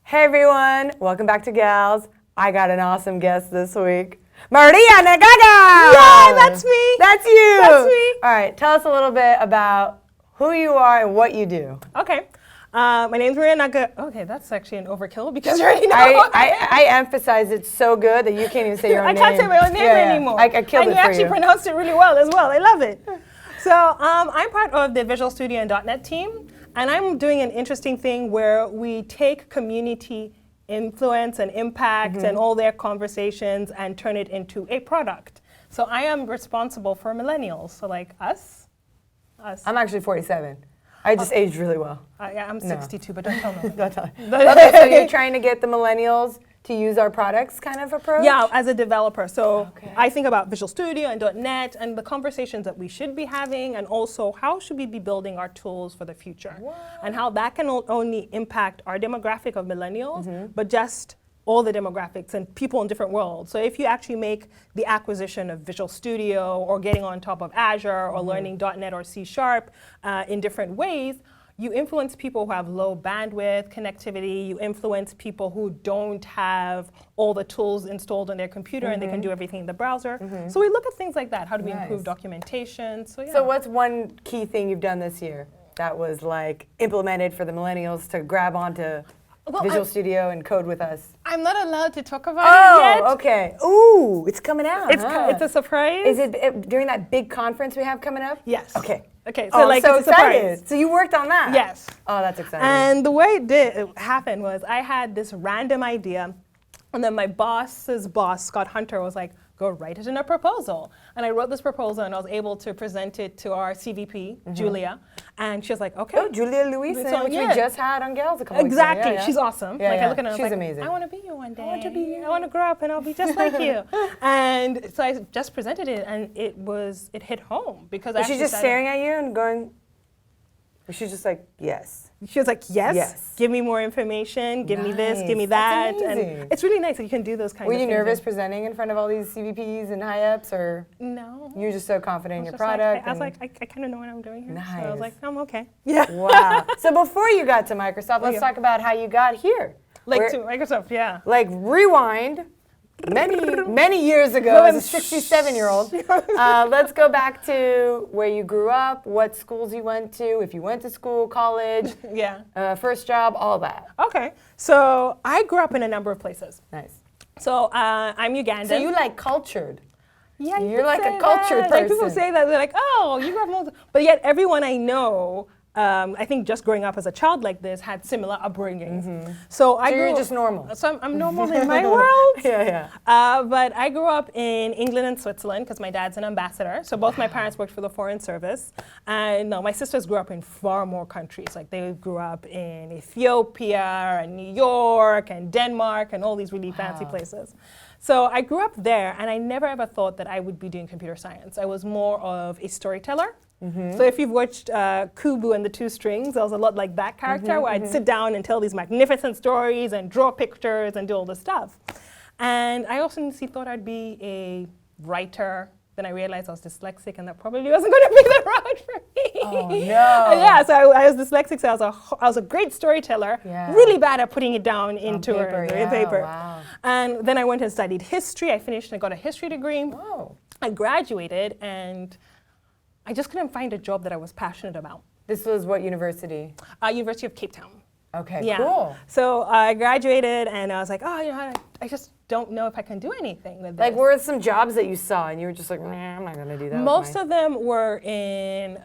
Hey everyone, welcome back to Gals. I got an awesome guest this week. Maria Naggaga! Yeah, that's me. That's you. That's me. All right, tell us a little bit about who you are and what you do. Okay. My name's Maria Naggaga. Okay, that's actually an overkill because you already know. I emphasize it so good that you can't even say your own name. I can't say my own name anymore. I killed it for you. And you actually pronounced it really well as well. I love it. So I'm part of the Visual Studio and .NET team, and I'm doing an interesting thing where we take community influence and impact and all their conversations and turn it into a product. So I am responsible for millennials, so like us. I'm actually 47. I just aged really well. I'm 62, but don't tell me. Don't tell me. Okay, so you're trying to get the millennials to use our products kind of approach? Yeah, as a developer. So I think about Visual Studio and .NET and the conversations that we should be having, and also how should we be building our tools for the future. And how that can only impact our demographic of millennials, but just all the demographics and people in different worlds. So if you actually make the acquisition of Visual Studio or getting on top of Azure or learning .NET or C# in different ways, you influence people who have low bandwidth connectivity, you influence people who don't have all the tools installed on their computer and they can do everything in the browser. So we look at things like that. How do we improve documentation? So, yeah. So what's one key thing you've done this year that was like implemented for the millennials to grab onto Visual Studio and code with us? I'm not allowed to talk about it yet. Oh, okay. Ooh, it's coming out. It's a surprise. Is it during that big conference we have coming up? Yes. Okay. Okay, so like so it's a surprise. excited. So you worked on that? Yes. Oh, that's exciting. And the way it happened was I had this random idea, and then my boss's boss, Scott Hunter, was like, go write it in a proposal. And I wrote this proposal, and I was able to present it to our CVP, Julia, and she was like, okay. Oh, Julia Louisa, which we just had on Gals a couple weeks ago. Exactly, she's awesome. Yeah, like I look at her and she's I was like, amazing. I want to be you one day. I want to be you. I want to grow up and I'll be just like you. And so I just presented it, and it hit home because I was she just staring at you and going? Was she just like, yes? She was like, yes, give me more information, give me this, give me that. That's amazing. And it's really nice that you can do those kinds of things. Were you nervous presenting in front of all these CVPs and high-ups, or? No. You were just so confident in your product? I was like, I kind of know what I'm doing here. Nice. So I was like, I'm okay. Yeah. Wow. So before you got to Microsoft, let's talk about how you got here. Like to Microsoft, yeah. Like rewind. Many years ago, as a 67-year-old. Let's go back to where you grew up, what schools you went to, if you went to school, college, first job, all that. Okay, so I grew up in a number of places. Nice. So I'm Ugandan. So you like cultured. Yeah, you're like a cultured person. Like people say that, they're like, oh, you grew up, but yet everyone I know, I think just growing up as a child like this had similar upbringings. So you're just normal. So I'm normal in my world. Yeah. But I grew up in England and Switzerland because my dad's an ambassador. So both my parents worked for the Foreign Service. And my sisters grew up in far more countries. Like they grew up in Ethiopia and New York and Denmark and all these really fancy places. So I grew up there, and I never ever thought that I would be doing computer science. I was more of a storyteller. So if you've watched Kubu and the Two Strings, I was a lot like that character, where I'd sit down and tell these magnificent stories and draw pictures and do all this stuff. And I also thought I'd be a writer. Then I realized I was dyslexic, and that probably wasn't going to be the route for me. Oh, no. Yeah, so I was dyslexic, so I was a great storyteller, really bad at putting it down into paper. Wow. And then I went and studied history. I finished and I got a history degree. Oh. I graduated, and I just couldn't find a job that I was passionate about. This was what university? University of Cape Town. Okay, cool. So I graduated, and I was like, oh, I just don't know if I can do anything with this. Like, were some jobs that you saw, and you were just like, I'm not going to do that? Most of them were in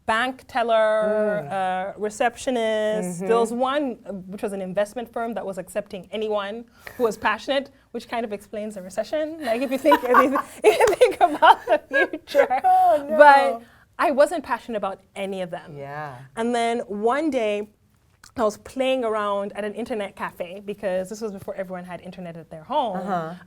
bank teller, receptionist. There was one which was an investment firm that was accepting anyone who was passionate, which kind of explains the recession. Like if you think about the future. Oh, no. But I wasn't passionate about any of them. Yeah. And then one day I was playing around at an internet cafe, because this was before everyone had internet at their home.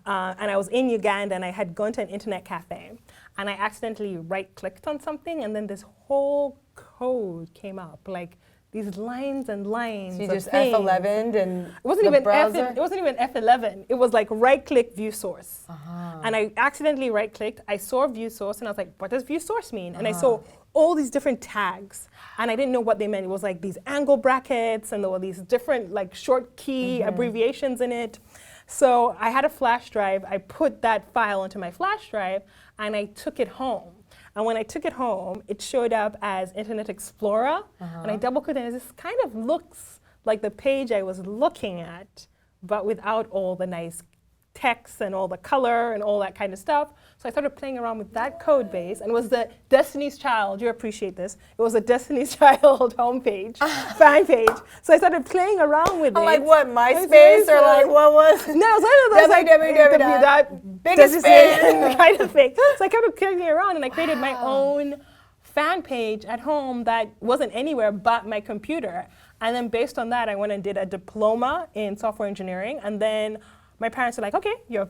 And I was in Uganda, and I had gone to an internet cafe, and I accidentally right-clicked on something, and then this whole code came up, like these lines and lines. So you of just things. F11'd and It wasn't even F11. It was like right-click view source. And I accidentally right-clicked. I saw view source and I was like, what does view source mean? And I saw all these different tags and I didn't know what they meant. It was like these angle brackets and there were these different like short key abbreviations in it. So I had a flash drive. I put that file into my flash drive and I took it home. And when I took it home, it showed up as Internet Explorer. And I double-clicked and this kind of looks like the page I was looking at, but without all the nice text and all the color and all that kind of stuff. So I started playing around with that code base and it was the Destiny's Child, you appreciate this, it was a Destiny's Child homepage, fan page. So I started playing around with it. Like what, MySpace or like what was? No, it was one of those like biggest fan kind of thing. So I kept clicking around and I created my own fan page at home that wasn't anywhere but my computer. And then based on that, I went and did a diploma in software engineering. And then my parents were like, okay, you've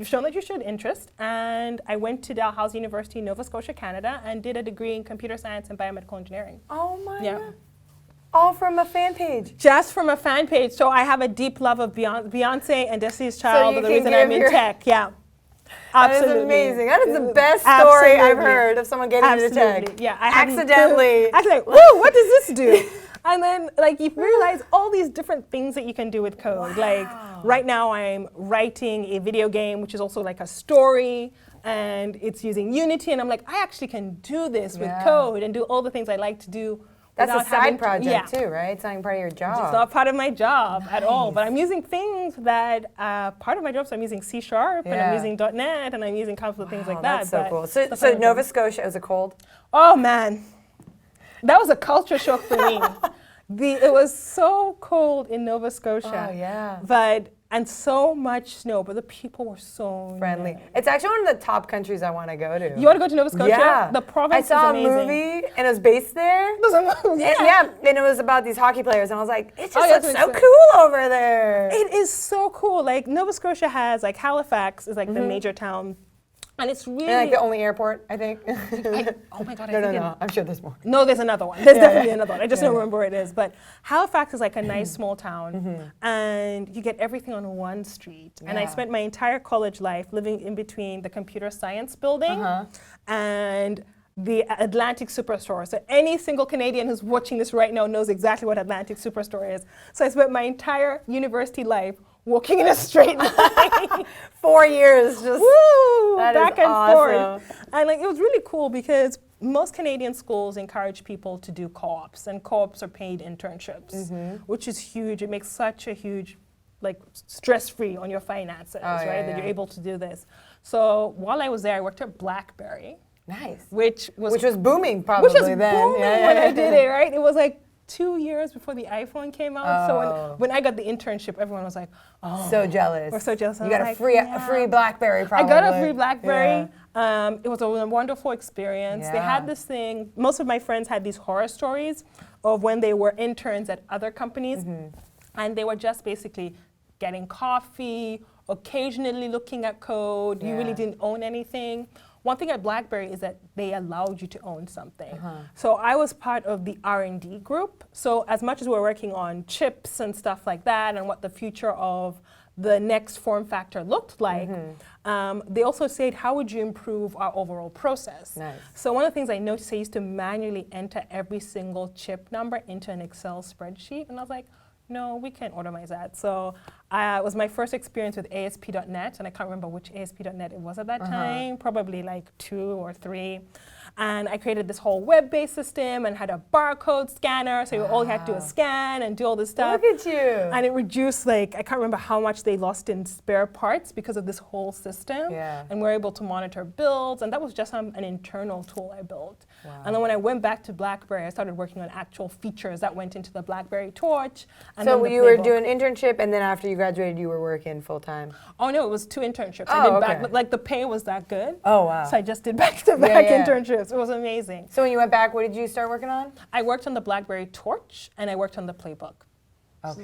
shown that you showed interest. And I went to Dalhousie University in Nova Scotia, Canada, and did a degree in computer science and biomedical engineering. Oh my God. All from a fan page? Just from a fan page. So I have a deep love of Beyonce and Destiny's Child, so the reason I'm in tech. Yeah. Absolutely. That is amazing. That is the best story I've heard of someone getting into tech. Yeah, I accidentally. I was like, whoa, what does this do? And then, like, you realize all these different things that you can do with code. Like, right now I'm writing a video game, which is also like a story, and it's using Unity, and I'm like, I actually can do this with code and do all the things I like to do. That's a side project too, right? It's not part of your job. It's not part of my job at all. But I'm using things that part of my job. So I'm using C# and I'm using .NET and I'm using a couple of things like that. That's so cool. So Nova Scotia, was it cold? Oh man, that was a culture shock for me. It was so cold in Nova Scotia. Oh yeah. And so much snow, but the people were so friendly. nice. It's actually one of the top countries I want to go to. You want to go to Nova Scotia? Yeah. The province is amazing. I saw a movie and it was based there. And it was about these hockey players, and I was like, it just looks so cool over there. It is so cool. Like Nova Scotia has, like Halifax is like the major town. And it's really... And like the only airport, I think. Oh my God, No, I'm sure there's more. No, there's another one. There's definitely another one. I just don't remember where it is. But Halifax is like a nice small town. And you get everything on one street. And I spent my entire college life living in between the computer science building and the Atlantic Superstore. So any single Canadian who's watching this right now knows exactly what Atlantic Superstore is. So I spent my entire university life walking in a straight line. 4 years just back and forth. And like, it was really cool because most Canadian schools encourage people to do co-ops, and co-ops are paid internships, which is huge. It makes such a huge, like, stress-free on your finances, right? That you're able to do this. So while I was there, I worked at Blackberry. Nice. Which was booming probably then. Which was booming when I did it, right? It was like 2 years before the iPhone came out. So when I got the internship, everyone was like, oh. So jealous. We're so jealous. You got a free Blackberry probably. I got a free Blackberry. It was a wonderful experience. They had this thing, most of my friends had these horror stories of when they were interns at other companies. And they were just basically getting coffee, occasionally looking at code. You really didn't own anything. One thing at Blackberry is that they allowed you to own something. So I was part of the R&D group. So as much as we were working on chips and stuff like that and what the future of the next form factor looked like, they also said, how would you improve our overall process? Nice. So one of the things I noticed, I used to manually enter every single chip number into an Excel spreadsheet. And I was like, no, we can't automate that. So it was my first experience with ASP.net, and I can't remember which ASP.net it was at that time, probably like 2 or 3. And I created this whole web-based system and had a barcode scanner, so all you had to do is scan and do all this stuff. Look at you. And it reduced, like, I can't remember how much they lost in spare parts because of this whole system. And we're able to monitor builds, and that was just an internal tool I built. And then when I went back to Blackberry, I started working on actual features that went into the Blackberry Torch. And so you were doing an internship, and then after you graduated, you were working full-time? Oh, no, it was 2 internships. I did like, the pay was that good. Oh, wow. So I just did back-to-back internships. It was amazing. So when you went back, what did you start working on? I worked on the Blackberry Torch, and I worked on the playbook.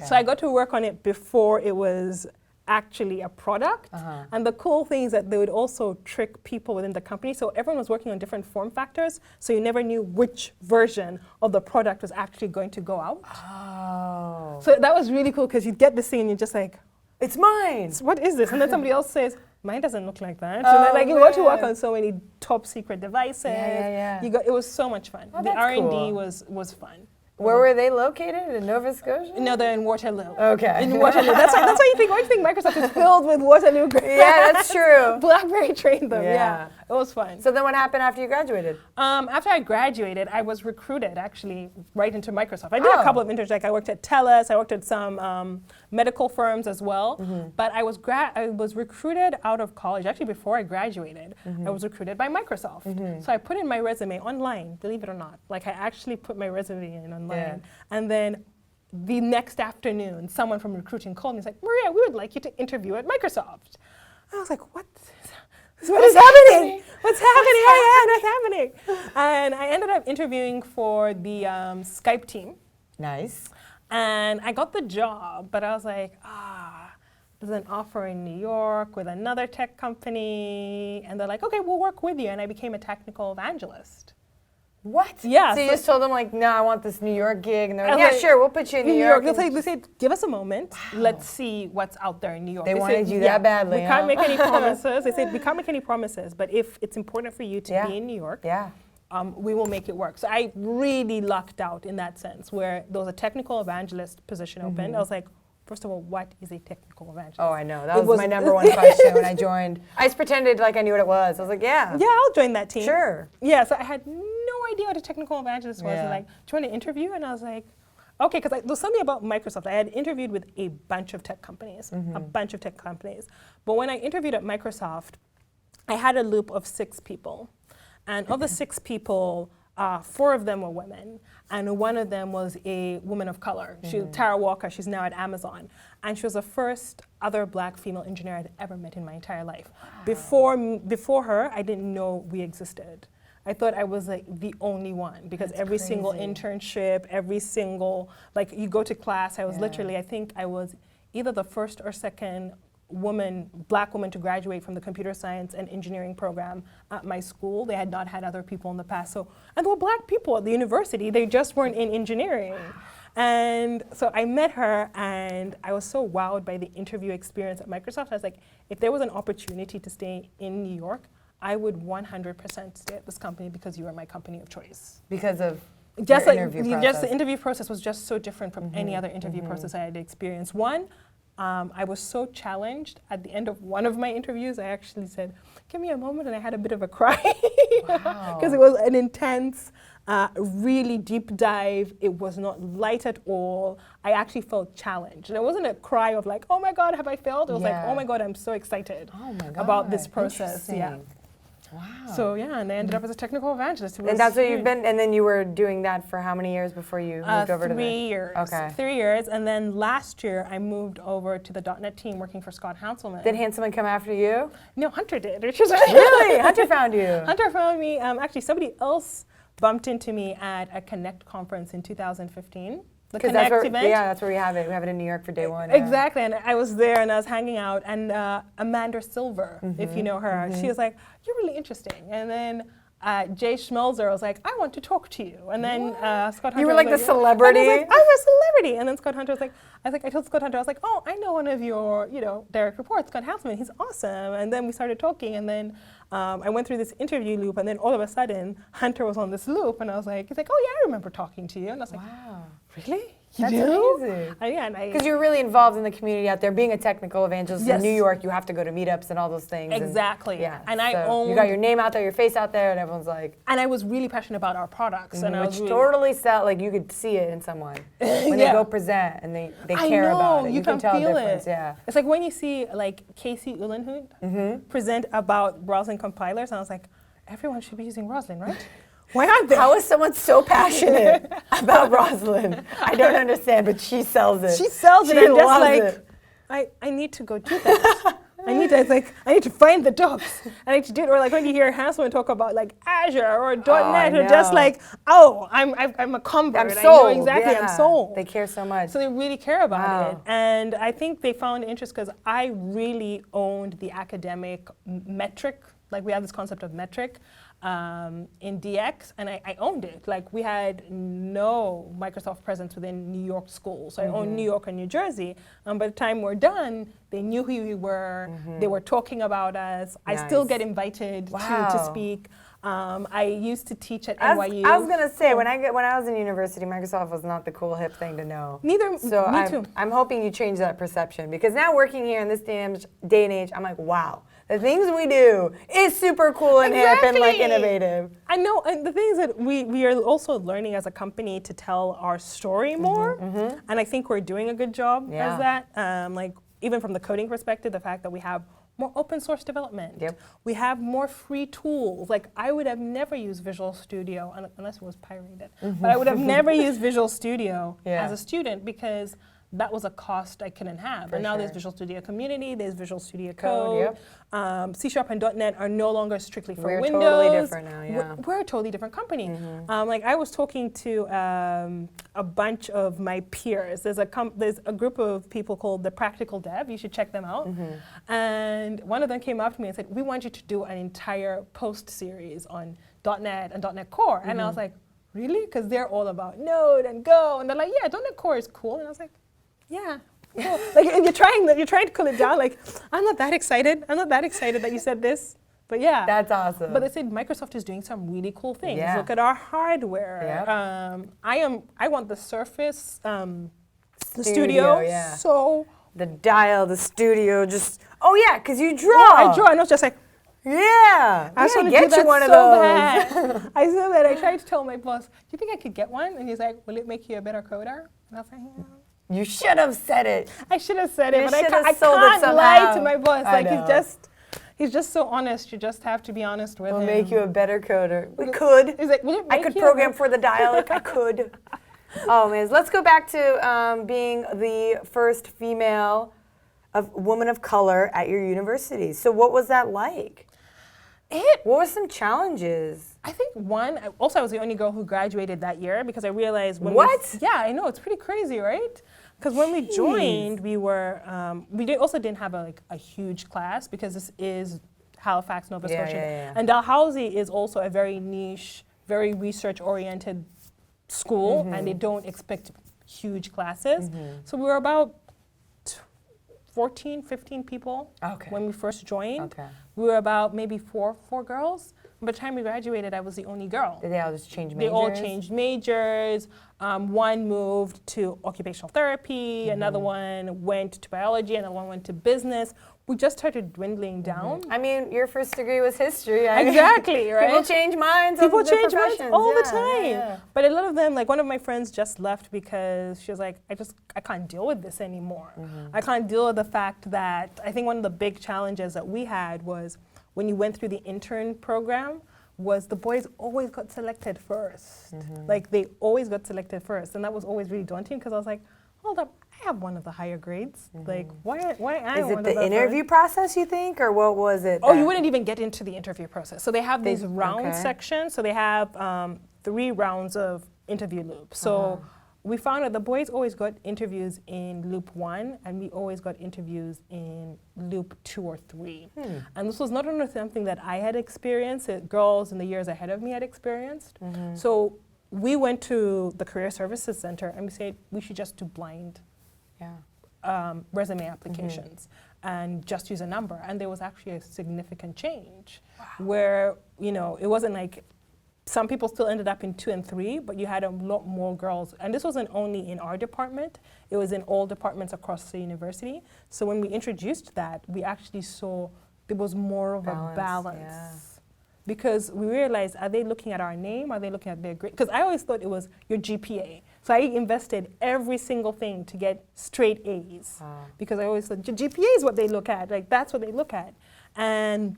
So I got to work on it before it was actually a product. And the cool thing is that they would also trick people within the company. So everyone was working on different form factors, so you never knew which version of the product was actually going to go out. Oh. So that was really cool because you'd get this thing and you're just like, it's mine. what is this? And then somebody else says, mine doesn't look like that. Oh, So then, like, you got to work man. on so many top secret devices. Yeah. It was so much fun. Oh, the that's R&D cool. was fun. Where were they located? In Nova Scotia? No, they're in Waterloo. Okay. In Waterloo. That's why you think Microsoft is filled with Waterloo grads. Yeah, that's true. Blackberry trained them. Yeah. Yeah. It was fun. So then what happened after you graduated? After I graduated, I was recruited actually right into Microsoft. I did a Oh. couple of internships. Like I worked at TELUS. I worked at some medical firms as well. But I was recruited out of college. Actually, before I graduated, I was recruited by Microsoft. So I put in my resume online, believe it or not. Like I actually put my resume in online. Yeah. And then the next afternoon, someone from recruiting called me. He's like, Maria, we would like you to interview at Microsoft. I was like, what? What is happening? What's happening? What's happening? And I ended up interviewing for the Skype team. Nice. And I got the job, but I was like, there's an offer in New York with another tech company. And they're like, okay, we'll work with you. And I became a technical evangelist. What? Yeah. So you just told them like, no, I want this New York gig, and they're I like, was yeah, like, sure, we'll put you in New York. They said, give us a moment. Wow. Let's see what's out there in New York. They wanted said, you that badly, We can't huh? make any promises. They said, we can't make any promises, but if it's important for you to be in New York, Yeah. we will make it work. So I really lucked out in that sense, where there was a technical evangelist position open. I was like, first of all, what is a technical evangelist? Oh, I know. That was my number one question when I joined. I just pretended like I knew what it was. I was like, yeah. Yeah, I'll join that team. Sure. Yeah, so I had no idea what a technical evangelist was. Yeah. They're like, do you want to interview? And I was like, okay, because there was something about Microsoft. I had interviewed with a bunch of tech companies, But when I interviewed at Microsoft, I had a loop of 6 people. And of the 6 people, 4 of them were women, and one of them was a woman of color. Tara Walker, she's now at Amazon. And she was the first other black female engineer I'd ever met in my entire life. Wow. Before her, I didn't know we existed. I thought I was like the only one because every single internship, every single, like you go to class, I was literally, I think I was either the first or second black woman to graduate from the computer science and engineering program at my school. They had not had other people in the past. And there were black people at the university, they just weren't in engineering. And so I met her and I was so wowed by the interview experience at Microsoft. I was like, if there was an opportunity to stay in New York, I would 100% stay at this company because you are my company of choice. Because of just your like interview process. just the interview process was just so different from any other interview process I had experienced. One, I was so challenged at the end of one of my interviews. I actually said, "Give me a moment," and I had a bit of a cry because it was an intense, really deep dive. It was not light at all. I actually felt challenged, and it wasn't a cry of like, "Oh my God, have I failed?" It was like, "Oh my God, I'm so excited about this process." Yeah. Wow. So yeah, and I ended up as a technical evangelist. And that's what you've been, and then you were doing that for how many years before you moved over to 3 years. Okay. 3 years, and then last year I moved over to the .NET team working for Scott Hanselman. Did Hanselman come after you? No, Hunter did. Which is Really? Hunter found you? Hunter found me. Actually, somebody else bumped into me at a Connect conference in 2015. The Connect event. Yeah, that's where we have it. We have it in New York for day one. Exactly, and I was there and I was hanging out, and Amanda Silver, if you know her, she was like, "You're really interesting," and then Jay Schmelzer was like, "I want to talk to you," and then Scott Hunter. You were like the celebrity. I was like, I'm a celebrity, and then Scott Hunter was like, I told Scott Hunter, I was like, "Oh, I know one of your, direct reports, Scott Hanselman. He's awesome," and then we started talking, and then I went through this interview loop, and then all of a sudden Hunter was on this loop, and I was like, he's like, "Oh yeah, I remember talking to you," and I was like, "Wow, really? That's amazing." Yeah, because you're really involved in the community out there. Being a technical evangelist in New York, you have to go to meetups and all those things. Exactly. And you got your name out there, your face out there, and everyone's like. And I was really passionate about our products, and which totally sell. Like you could see it in someone when they go present and they care about it. You can tell the difference. Yeah. It's like when you see like Casey Uhlenhut present about Roslyn compilers, and I was like, everyone should be using Roslyn, right? Why aren't they? How is someone so passionate about Roslyn? I don't understand, but she sells it. She sells it. She I'm just loves like, it. I need to go do that. I need to find the docs. I need to do it. Or like when you hear Hanselman talk about like Azure or .NET, or just like, I'm a convert. I'm sold. I know exactly. Yeah. I'm sold. They care so much. So they really care about it. And I think they found interest because I really owned the academic metric. Like we have this concept of metric in DX, and I owned it. Like we had no Microsoft presence within New York schools. So I owned New York and New Jersey. By the time we're done, they knew who we were. They were talking about us. Nice. I still get invited to speak. I used to teach at NYU. I was gonna say when I was in university, Microsoft was not the cool hip thing to know. Neither. So me too. I'm hoping you change that perception, because now working here in this day and age, I'm like, wow, the things we do is super cool and hip and like innovative. I know, and the thing is that we are also learning as a company to tell our story more, and I think we're doing a good job as that. Like even from the coding perspective, the fact that we have more open source development. Yep. We have more free tools. Like I would have never used Visual Studio unless it was pirated. But I would have never used Visual Studio as a student because that was a cost I couldn't have. And now there's Visual Studio Community, there's Visual Studio Code. C# and .NET are no longer strictly for Windows. We're totally different now, yeah. We're a totally different company. Like I was talking to a bunch of my peers. There's a group of people called the Practical Dev. You should check them out. And one of them came up to me and said, we want you to do an entire post series on .NET and .NET Core. And I was like, really? Because they're all about Node and Go. And they're like, yeah, .NET Core is cool. And I was like, yeah. Cool. Like, and you're trying to cool it down. Like, I'm not that excited. I'm not that excited that you said this. But yeah. That's awesome. But they said Microsoft is doing some really cool things. Look at our hardware. I want the Surface, the studio. So the dial, the studio, just because you draw. I draw, and I was just like, I just want to get you one of those. I said that. I tried to tell my boss, do you think I could get one? And he's like, will it make you a better coder? And I was like, yeah. You should have said it. I should have said it, but I can't lie to my boss. Like he's just so honest. You just have to be honest with him. We'll make you a better coder. We could. He's like, will it make I could program for the dial if I could. Oh, Miz, let's go back to being the first female woman of color at your university. So what was that like? What were some challenges? I think one, I was the only girl who graduated that year because I realized when I know, it's pretty crazy, right? Because when we joined, we were, also didn't have a huge class because this is Halifax, Nova Scotia. And Dalhousie is also a very niche, very research-oriented school, and they don't expect huge classes. So we were about 14, 15 people when we first joined. We were about maybe four girls. By the time we graduated, I was the only girl. Did they all just change majors? They all changed majors. One moved to occupational therapy, another one went to biology, another one went to business. We just started dwindling down. I mean, your first degree was history. Exactly, right? People change minds. People change minds all the time. But a lot of them, like one of my friends just left because she was like, I can't deal with this anymore. I can't deal with the fact that, I think one of the big challenges that we had was when you went through the intern program, was the boys always got selected first. Like they always got selected first. And that was always really daunting because I was like, hold up, I have one of the higher grades. Like, why am I one of the... Is it the interview process, you think, or what was it? Oh, you wouldn't even get into the interview process. So they have these round sections. So they have 3 rounds of interview loops. So we found that the boys always got interviews in loop 1, and we always got interviews in loop 2 or 3. And this was not only something that I had experienced, girls in the years ahead of me had experienced. So we went to the Career Services Center and we said we should just do blind resume applications and just use a number. And there was actually a significant change where, it wasn't like some people still ended up in 2 and 3, but you had a lot more girls. And this wasn't only in our department, it was in all departments across the university. So when we introduced that, we actually saw there was more of a balance. Because we realized, are they looking at our name? Are they looking at their grade? Because I always thought it was your GPA. So I invested every single thing to get straight A's. Because I always thought, your GPA is what they look at. Like, that's what they look at. And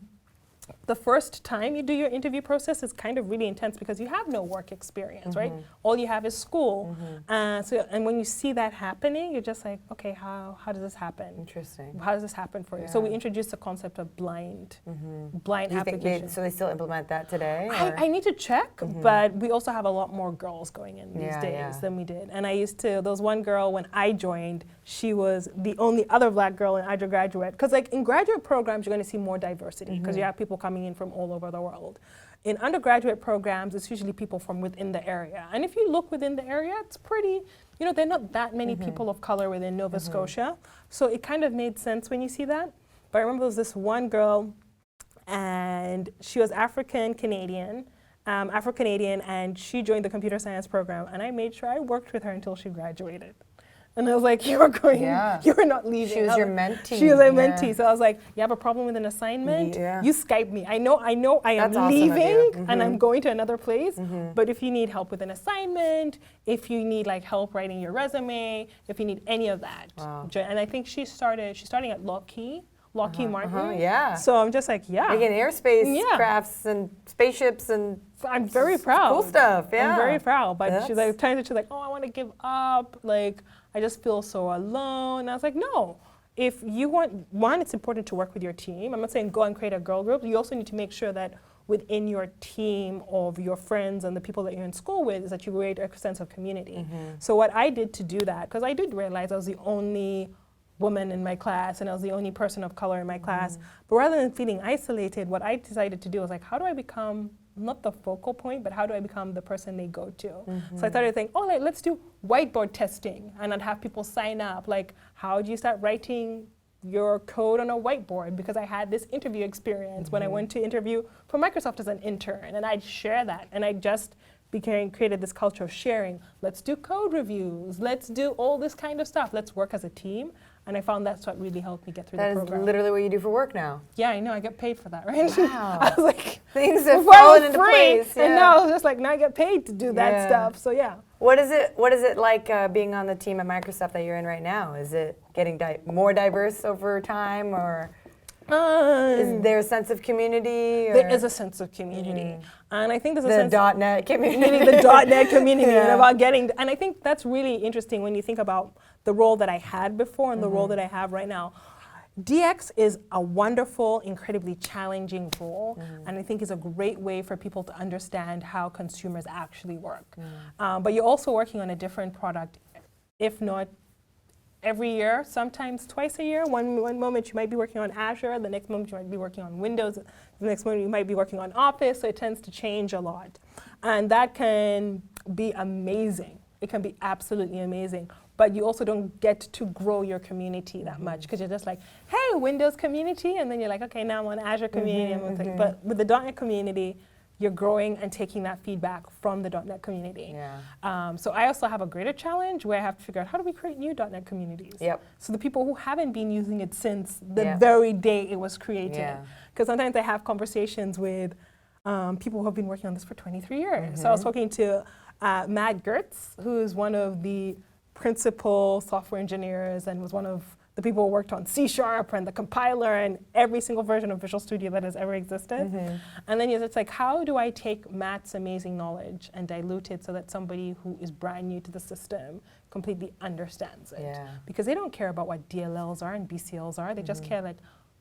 the first time you do your interview process is kind of really intense because you have no work experience, right? All you have is school. And when you see that happening, you're just like, okay, how does this happen? Interesting. How does this happen for you? So we introduced the concept of blind application. So they still implement that today? I need to check, but we also have a lot more girls going in these days than we did. And there was one girl when I joined, she was the only other black girl in undergraduate. Because like in graduate programs, you're going to see more diversity because you have people coming in from all over the world. In undergraduate programs, it's usually people from within the area. And if you look within the area, it's pretty, there are not that many people of color within Nova Scotia. So it kind of made sense when you see that. But I remember there was this one girl, and she was Afro-Canadian, and she joined the computer science program. And I made sure I worked with her until she graduated. And I was like, you were not leaving. She was your mentee. She was a mentee. So I was like, you have a problem with an assignment? You Skype me. I know I am leaving and I'm going to another place. But if you need help with an assignment, if you need like help writing your resume, if you need any of that. And I think she's starting at Lockheed Martin. So I'm just like, Making airspace crafts and spaceships and I'm very proud. Cool stuff, I'm very proud. But she's like, she's like, oh, I want to give up. Like, I just feel so alone. And I was like, no. If you want, it's important to work with your team. I'm not saying go and create a girl group. You also need to make sure that within your team of your friends and the people that you're in school with is that you create a sense of community. So what I did to do that, because I did realize I was the only woman in my class and I was the only person of color in my class. But rather than feeling isolated, what I decided to do was like, how do I become not the focal point, but how do I become the person they go to? So I started thinking, let's do whiteboard testing. And I'd have people sign up. Like, how do you start writing your code on a whiteboard? Because I had this interview experience when I went to interview for Microsoft as an intern. And I'd share that. And I just created this culture of sharing. Let's do code reviews. Let's do all this kind of stuff. Let's work as a team. And I found that's what really helped me get through the program. That is literally what you do for work now. Yeah, I know. I get paid for that, right? Wow. I was like, things have fallen into place. And now I was just like, now I get paid to do that stuff. So yeah. What is it like being on the team at Microsoft that you're in right now? Is it getting more diverse over time, or is there a sense of community? Or? There is a sense of community. And I think there's a sense of .NET community. The .NET community and about getting, and I think that's really interesting when you think about the role that I had before and the role that I have right now. DX is a wonderful, incredibly challenging role, and I think is a great way for people to understand how consumers actually work. But you're also working on a different product, if not every year, sometimes twice a year. One moment you might be working on Azure, the next moment you might be working on Windows, the next moment you might be working on Office, so it tends to change a lot. And that can be amazing. It can be absolutely amazing. But you also don't get to grow your community that much because you're just like, hey, Windows community, and then you're like, okay, now I'm on Azure community. But with the .NET community, you're growing and taking that feedback from the .NET community. So I also have a greater challenge where I have to figure out how do we create new .NET communities? So the people who haven't been using it since the very day it was created. Because sometimes I have conversations with people who have been working on this for 23 years. So I was talking to Matt Gertz, who is one of the principal software engineers and was one of the people who worked on C# and the compiler and every single version of Visual Studio that has ever existed. And then it's like, how do I take Matt's amazing knowledge and dilute it so that somebody who is brand new to the system completely understands it? Because they don't care about what DLLs are and BCLs are. They just care like,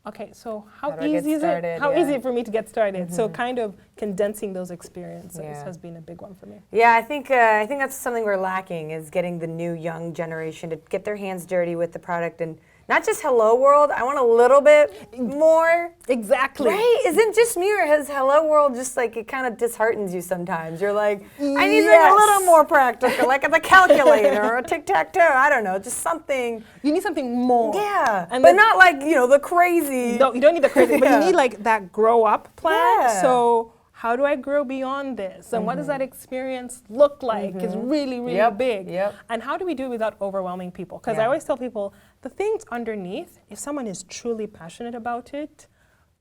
okay, so how easy is it? How easy for me to get started? So kind of condensing those experiences has been a big one for me. Yeah, I think that's something we're lacking is getting the new young generation to get their hands dirty with the product and not just Hello World. I want a little bit more. Exactly. Right? Isn't just me, or has Hello World just like it kind of disheartens you sometimes? You're like, I need something a little more practical, like the calculator or a tic-tac-toe. I don't know, just something. You need something more. Yeah, and but not like, the crazy. No, you don't need the crazy, but you need like that grow up plan. So how do I grow beyond this? And what does that experience look like is really, really big. And how do we do it without overwhelming people? Because I always tell people, the things underneath, if someone is truly passionate about it,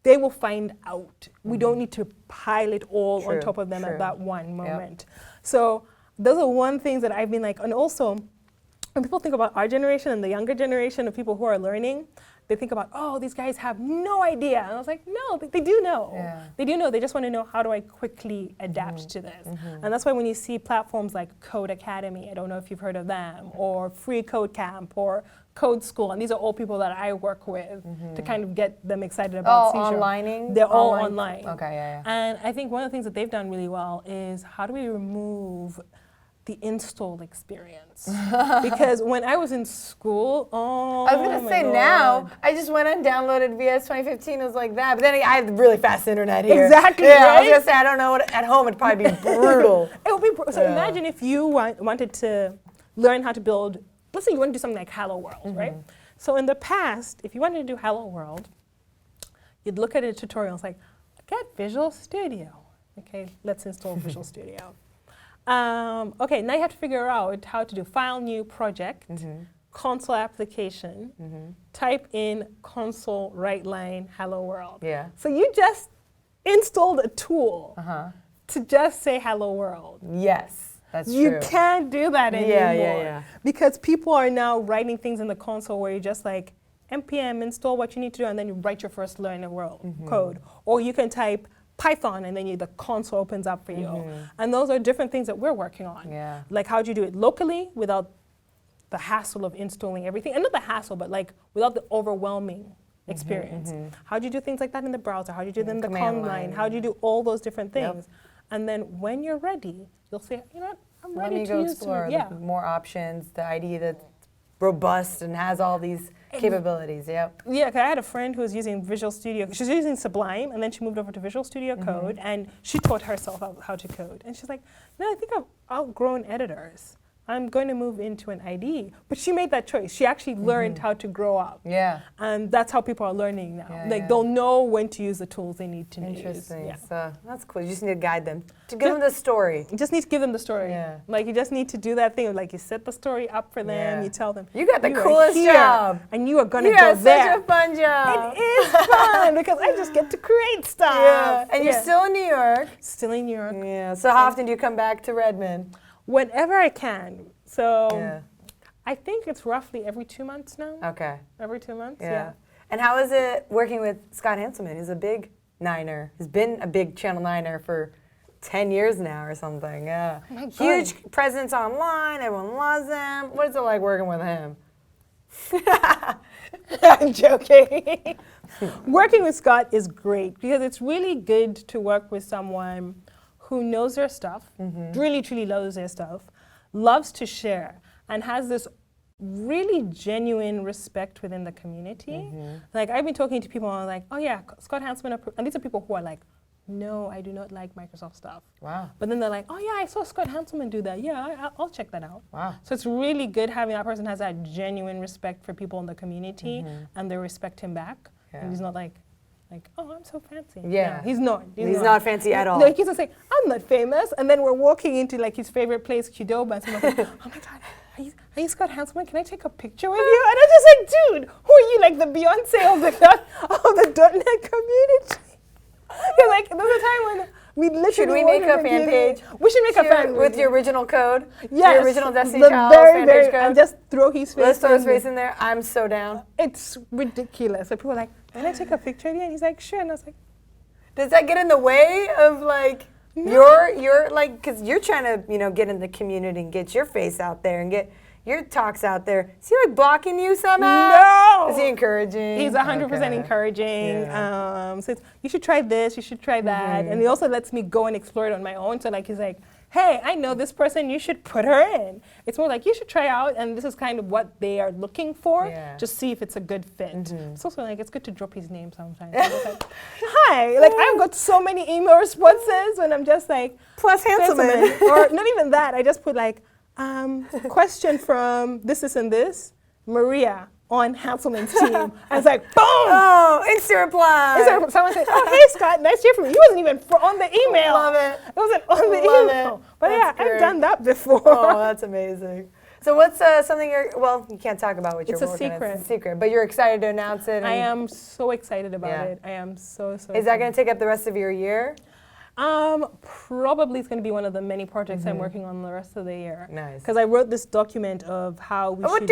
they will find out. We don't need to pile it all on top of them at that one moment. So those are one things that I've been like, and also when people think about our generation and the younger generation of people who are learning, they think about, oh, these guys have no idea. And I was like, no, they do know. Yeah. They do know. They just want to know, how do I quickly adapt to this? And that's why when you see platforms like Code Academy, I don't know if you've heard of them, or Free Code Camp, or Code School, and these are all people that I work with to kind of get them excited about C#. Onlining? They're all online. Okay, yeah. And I think one of the things that they've done really well is, how do we remove the install experience? Because when I was in school, I was gonna say now, I just went and downloaded VS 2015. It was like that, but then I had really fast internet here. Exactly. Yeah, right? I was gonna say, I don't know what, at home it'd probably be brutal. It would be so. Imagine if you wanted to learn how to build. Let's say you want to do something like Hello World, right? So in the past, if you wanted to do Hello World, you'd look at a tutorial. It's like, get Visual Studio. Okay, let's install Visual Studio. Okay, now you have to figure out how to do File, New, Project, Console Application, type in console, right line, Hello World. Yeah. So you just installed a tool to just say Hello World. Yes. That's you true. can't do that anymore. Yeah. Because people are now writing things in the console where you just like, npm install what you need to do, and then you write your first line of world code. Or you can type Python, and then the console opens up for you. And those are different things that we're working on. Yeah. Like, how do you do it locally without the hassle of installing everything? And not the hassle, but like without the overwhelming experience. How do you do things like that in the browser? How do you do them in the command line? How do you do all those different things? And then when you're ready, you'll say, you know what, I'm ready to use it. Let me go explore the more options, the IDE that's robust and has all these capabilities. Yep. Yeah, 'cause I had a friend who was using Visual Studio. She was using Sublime, and then she moved over to Visual Studio Code, and she taught herself how to code. And she's like, no, I think I've outgrown editors. I'm going to move into an IDE. But she made that choice. She actually learned how to grow up. Yeah. And that's how people are learning now. Yeah, like, they'll know when to use the tools they need to use. Interesting. Yeah. So that's cool. You just need to guide them, to give them the story. You just need to give them the story. Yeah. Like, you just need to do that thing of, like, you set the story up for them, you tell them. You got the "You are coolest here, job. And you are going to go Yeah, there. such a fun job. It is fun because I just get to create stuff. Yeah. And you're still in New York. Still in New York. Yeah. So how often do you come back to Redmond? Whenever I can. So I think it's roughly every 2 months now. Okay. Every 2 months, Yeah. And how is it working with Scott Hanselman? He's a big Niner. He's been a big Channel Niner for 10 years now or something. Yeah. Oh my God. Huge presence online. Everyone loves him. What is it like working with him? I'm joking. Working with Scott is great because it's really good to work with someone who knows their stuff, really, truly knows their stuff, loves to share, and has this really genuine respect within the community. Like, I've been talking to people and I'm like, oh yeah, Scott Hanselman, and these are people who are like, no, I do not like Microsoft stuff. Wow. But then they're like, oh yeah, I saw Scott Hanselman do that. Yeah, I'll check that out. Wow. So it's really good having that person has that genuine respect for people in the community, and they respect him back. And he's not like, oh, I'm so fancy. Yeah. No, he's not. He's not fancy at all. No, he keeps on saying, I'm not famous. And then we're walking into like his favorite place, Qdoba, and someone's like, oh my God, are you Scott Hanselman? Can I take a picture with you? And I'm just like, dude, who are you? Like the Beyonce of the Dotnet community? You're like, there was a time when we literally Should we make a fan page? We should make a fan page. With your original code? Yes. Your original Destiny the Child's fan page code? And just throw his face Let's throw his in there. face in there. I'm so down. It's ridiculous. So people are like, can I take a picture of you? And he's like, sure. And I was like, does that get in the way of like your like, because you're trying to, get in the community and get your face out there and get your talks out there. Is he like blocking you somehow? No. Is he encouraging? He's 100% encouraging. Yeah. Says, you should try this, you should try that. And he also lets me go and explore it on my own. So like, he's like, hey, I know this person, you should put her in. It's more like, you should try out, and this is kind of what they are looking for. Just see if it's a good fit. It's also like, it's good to drop his name sometimes. Like, hi, like I've got so many email responses when I'm just like, plus Hanselman. Or not even that, I just put like, question from this and this, Maria on Hanselman's team. And it's like, boom! Oh, instant reply. Someone said, oh, hey, Scott, nice to hear from you. He wasn't even on the email. Love it. It wasn't on the email. But That's yeah, great. I've done that before. Oh, that's amazing. So what's something you can't talk about what you're working on. It's a secret. It's a secret, but you're excited to announce it. I am so excited about it. I am so Is that going to take up the rest of your year? Probably it's going to be one of the many projects I'm working on the rest of the year. Nice. Because I wrote this document of how we should...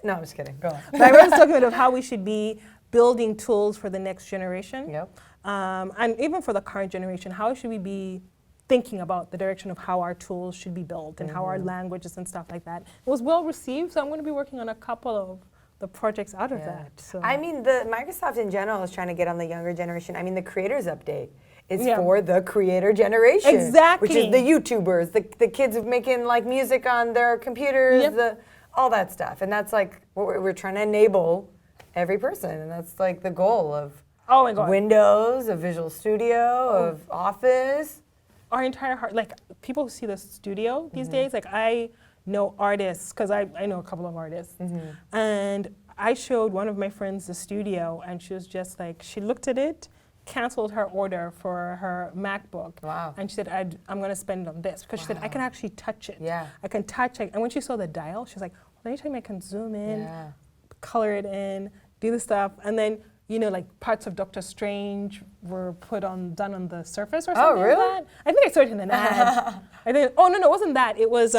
No, I'm just kidding. Go on. But I wrote this document of how we should be building tools for the next generation. Yep. And even for the current generation, how should we be thinking about the direction of how our tools should be built and how our languages and stuff like that. It was well received, so I'm going to be working on a couple of the projects out of that. So. I mean, the Microsoft in general is trying to get on the younger generation. I mean, the creators update is for the creator generation. Exactly. Which is the YouTubers, the kids making like music on their computers, all that stuff. And that's like what we're trying to enable every person. And that's like the goal of Windows, of Visual Studio, of Office. Our entire heart, like people who see the studio these days, like I know artists, because I know a couple of artists. And I showed one of my friends the studio, and she was just like, she looked at it, canceled her order for her MacBook. Wow. And she said, I'm going to spend it on this. Because she said, I can actually touch it. Yeah. I can touch it. And when she saw the dial, she was like, well, anytime I can zoom in, color it in, do the stuff. And then, you know, like parts of Doctor Strange were done on the Surface or something like that. I think I saw it in an ad. It wasn't that. It was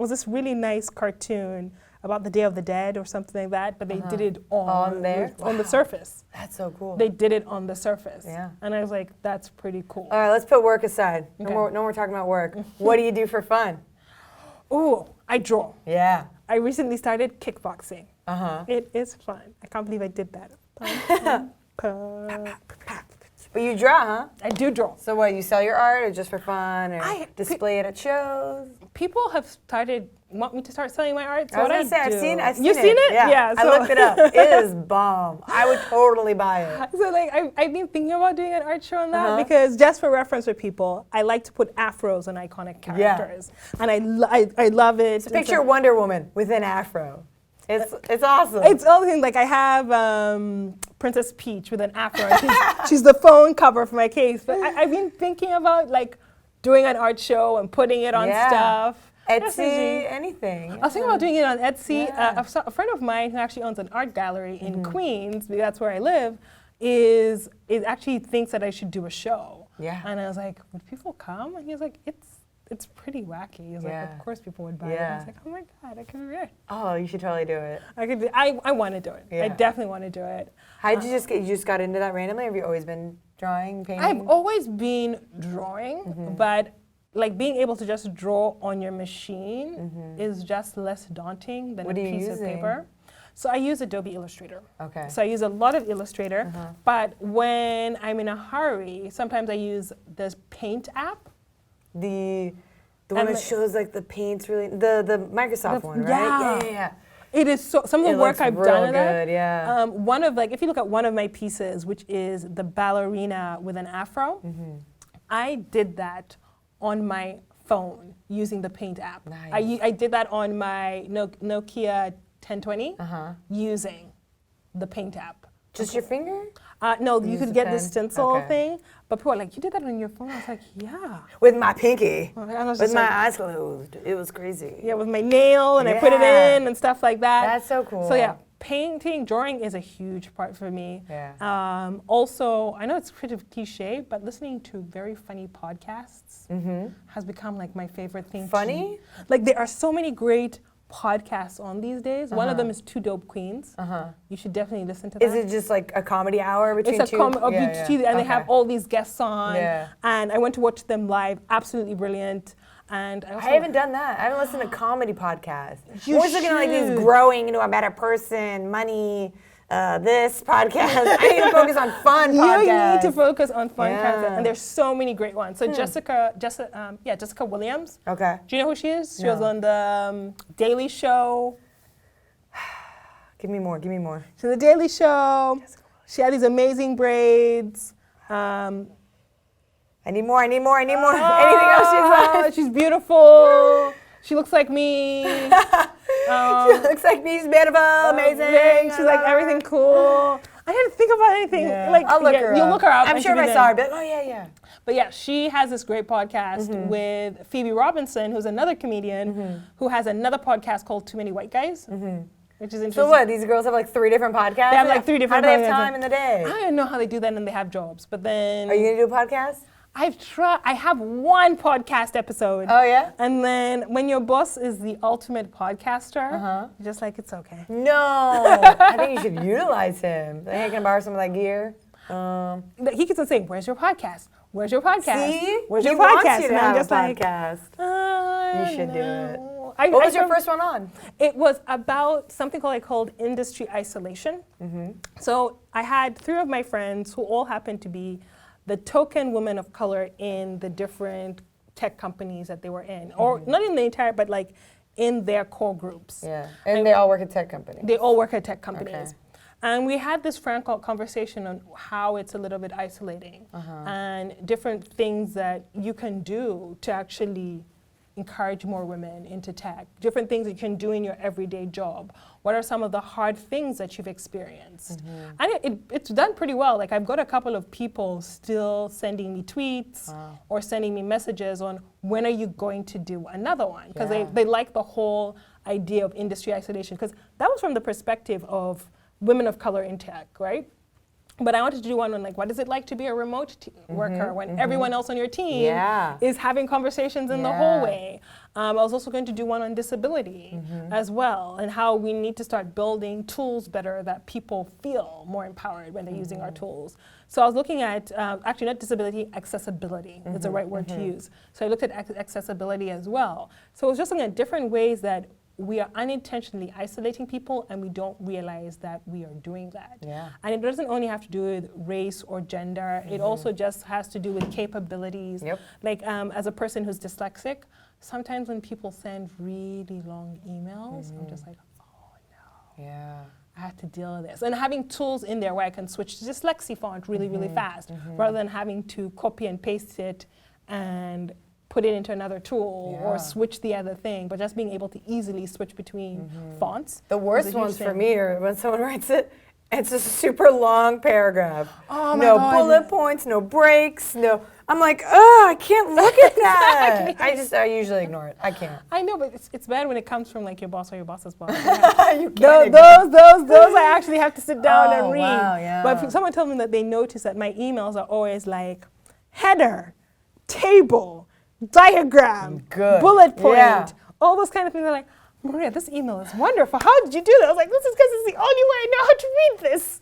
this really nice cartoon about the Day of the Dead or something like that, but they did it on the Surface. That's so cool. They did it on the Surface. Yeah. And I was like, that's pretty cool. All right, let's put work aside. Okay. No more talking about work. What do you do for fun? Ooh, I draw. Yeah. I recently started kickboxing. It is fun. I can't believe I did that. But you draw, huh? I do draw. So what, you sell your art or just for fun or display it at shows? People have want me to start selling my art. So I was going to say, I've seen it. You've seen it? Yeah. So I looked it up. It is bomb. I would totally buy it. So like, I've been thinking about doing an art show on that because just for reference for people, I like to put afros on iconic characters. And I love it. So picture Wonder Woman with an afro. It's awesome. It's all the things, like I have Princess Peach with an afro. And she's the phone cover for my case. But I've been thinking about like doing an art show and putting it on stuff. Etsy, anything. I was thinking about doing it on Etsy. A friend of mine who actually owns an art gallery in Queens, because that's where I live, is actually thinks that I should do a show. Yeah. And I was like, would people come? And he was like, it's pretty wacky. He was like, of course people would buy it. I was like, oh my God, I can be right. Oh, you should totally do it. I want to do it. Yeah. I definitely want to do it. How did you just got into that randomly? Or have you always been drawing, painting? I've always been drawing, but like being able to just draw on your machine is just less daunting than a piece of paper. So I use Adobe Illustrator. Okay. So I use a lot of Illustrator, but when I'm in a hurry, sometimes I use this Paint app. The one that shows like the paints really, the Microsoft one, right? Yeah. It is some of the work I've done with that. Yeah. One of if you look at one of my pieces, which is the ballerina with an afro, I did that on my phone using the Paint app. Nice. I did that on my Nokia 1020 using the Paint app. Just your finger? No, you could get the stencil thing. But people are like, you did that on your phone? I was like, yeah. With my pinky. With my eyes closed. It was crazy. Yeah, with my nail, and I put it in and stuff like that. That's so cool. So yeah, painting, drawing is a huge part for me. Yeah. Also, I know it's kind of cliche, but listening to very funny podcasts has become like my favorite thing. Funny? Like there are so many great podcasts on these days. One of them is Two Dope Queens. You should definitely listen to that. Is it just like a comedy hour between it's and they have all these guests on. Yeah. And I went to watch them live. Absolutely brilliant. And I haven't done that. I haven't listened to comedy podcasts. I'm always looking at like these growing into a better person, money, this podcast. I need to focus on fun podcasts. You need to focus on fun content, and there's so many great ones. So Jessica Williams. Okay. Do you know who she is? She was on the Daily Show. Give me more. So the Daily Show. She had these amazing braids. I need more. Anything else she's on? She's beautiful. She looks like me. She looks like me. She's beautiful, amazing. She's like everything cool. I didn't think about anything. Yeah. Like I'll look her up. You'll look her up. I'm sure if I saw her, I'd be like, oh yeah. But yeah, she has this great podcast with Phoebe Robinson, who's another comedian, who has another podcast called Too Many White Guys. Which is interesting. So what? These girls have like 3 different podcasts? They have like 3 different podcasts. How do they have time in the day? I don't know how they do that and they have jobs, but then... Are you going to do a podcast? I've tried. I have one podcast episode. Oh, yeah? And then when your boss is the ultimate podcaster, you're just like, it's okay. No. I think you should utilize him. Like, hey, can I borrow some of that gear? He keeps on saying, where's your podcast? Where's your podcast? See? Where's he your wants podcast? you to And have I'm just a like, podcast. You should do it. What was your first one on? It was about something called industry isolation. So I had 3 of my friends who all happened to be the token women of color in the different tech companies that they were in. Or not in the entire, but like in their core groups. Yeah, and they all work at tech companies. They all work at tech companies. Okay. And we had this frank conversation on how it's a little bit isolating and different things that you can do to actually encourage more women into tech, different things you can do in your everyday job. What are some of the hard things that you've experienced? And it's done pretty well. Like I've got a couple of people still sending me tweets or sending me messages on when are you going to do another one? Because they like the whole idea of industry isolation, because that was from the perspective of women of color in tech, right? But I wanted to do one on like, what is it like to be a remote worker when everyone else on your team is having conversations in the hallway? I was also going to do one on disability as well, and how we need to start building tools better that people feel more empowered when they're using our tools. So I was looking at, actually not disability, accessibility is the right word to use. So I looked at accessibility as well. So I was just looking at different ways that we are unintentionally isolating people and we don't realize that we are doing that. And it doesn't only have to do with race or gender, it also just has to do with capabilities. Like as a person who's dyslexic, sometimes when people send really long emails, I'm just like, oh no. I have to deal with this. And having tools in there where I can switch to dyslexia font really, really fast, rather than having to copy and paste it and put it into another tool or switch the other thing, but just being able to easily switch between fonts. The worst ones for me are when someone writes it, it's a super long paragraph. No bullet points, no breaks, no. I'm like, oh, I can't look at that. I usually ignore it. I can't. I know, but it's bad when it comes from like your boss or your boss's boss. You can't those I actually have to sit down and read. Wow, But if someone told me that they notice that my emails are always like header, table, diagram, bullet point, all those kind of things. Are like, Maria, this email is wonderful. How did you do that? I was like, this is because it's the only way I know how to read this.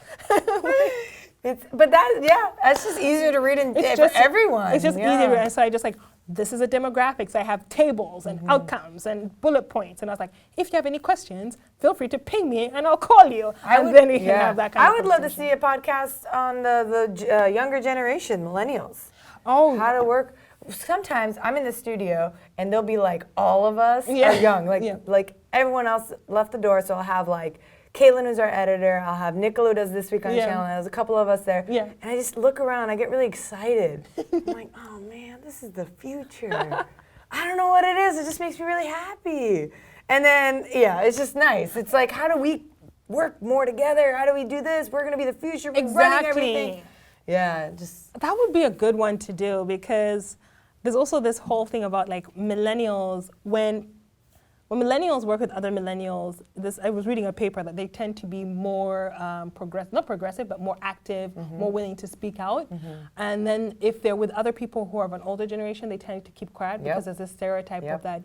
That's just easier to read for everyone. It's just easier to read. So I just like, this is a demographics. I have tables and outcomes and bullet points. And I was like, if you have any questions, feel free to ping me and I'll call you. Then we can have that kind of I would love to see a podcast on the younger generation, millennials. How to work. Sometimes I'm in the studio and there'll be like all of us are young, like everyone else left the door. So I'll have like Kaitlin, who's our editor. I'll have Nicola, who does This Week on Channel. And there's a couple of us there. And I just look around. I get really excited. I'm like, oh man, this is the future. I don't know what it is. It just makes me really happy. And then it's just nice. It's like, how do we work more together? How do we do this? We're gonna be the future. We're running everything. That would be a good one to do, because there's also this whole thing about like millennials. When millennials work with other millennials, I was reading a paper that they tend to be more not progressive, but more active, more willing to speak out. And then if they're with other people who are of an older generation, they tend to keep quiet because there's this stereotype of that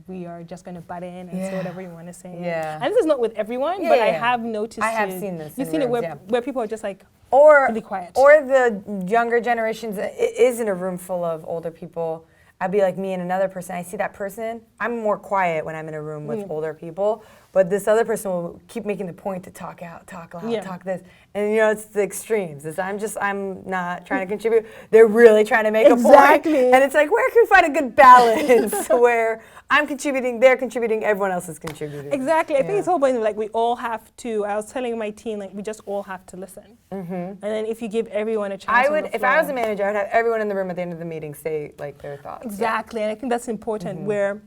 we are just going to butt in and say whatever you want to say. And this is not with everyone, but I have noticed. I have seen this. You've seen it where people are just like, really quiet. Or the younger generations is in a room full of older people. I'd be like me and another person. I see that person. I'm more quiet when I'm in a room with older people, but this other person will keep making the point to talk out, talk loud, talk this. And it's the extremes. I'm not trying to contribute. They're really trying to make a point. And it's like, where can we find a good balance where I'm contributing, they're contributing, everyone else is contributing. I think it's all point of like we all have to. I was telling my team like we just all have to listen. And then if you give everyone a chance, if I was a manager, I would have everyone in the room at the end of the meeting say like their thoughts. And I think that's important where,